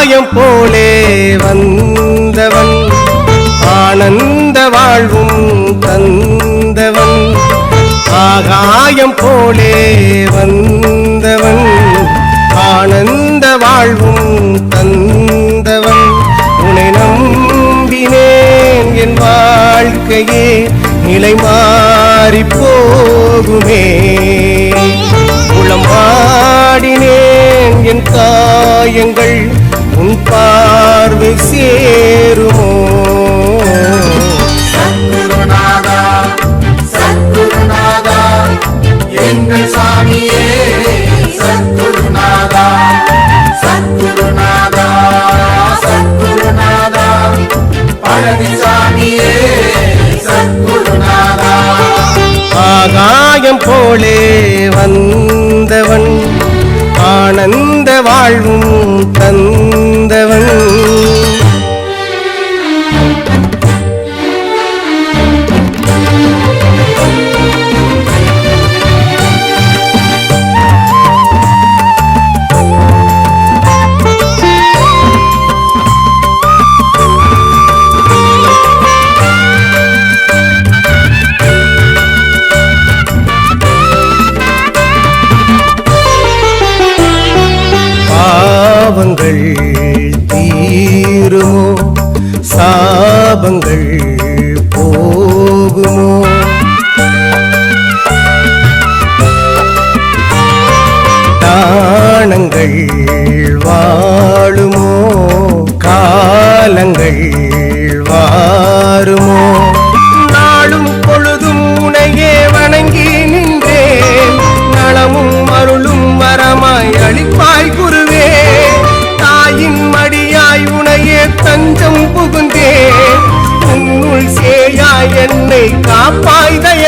ஆகாயம் போலே வந்தவன் ஆனந்த வாழ்வும் தந்தவன் ஆகாயம் போலே வந்தவன் ஆனந்த வாழ்வும் தந்தவன் உன்னை நம்பினேன் என் வாழ்க்கையே நிலை மாறி போகுமே உளம்பாடினேன் என் காயங்கள் உன் பார்வை சேருமோ சத்குருநாதா சத்குருநாதா எங்கள் சாமியே சத்குருநாதா சத்குருநாதா சத்குருநாதா பழனிசாமியே சத்குருநாதா ஆகாயம் போலே வந்தவன் ஆனந்த வாழ்வும் தந்தவன் பாவங்கள் தீருமோ சாபங்கள் போகுமோ தானங்கள் வாழுமோ காலங்கள் வாருமோ நாளும் பொழுதும் உனையே வணங்கி நின்றேன் நலமும் அருளும் வரமாய் அளிப்பாய் குருவே தாயின் மடியாய் உனையே தஞ்சம் புகுந்தேன் உன்னுள் சேயாய் என்னை காப்பாய் தய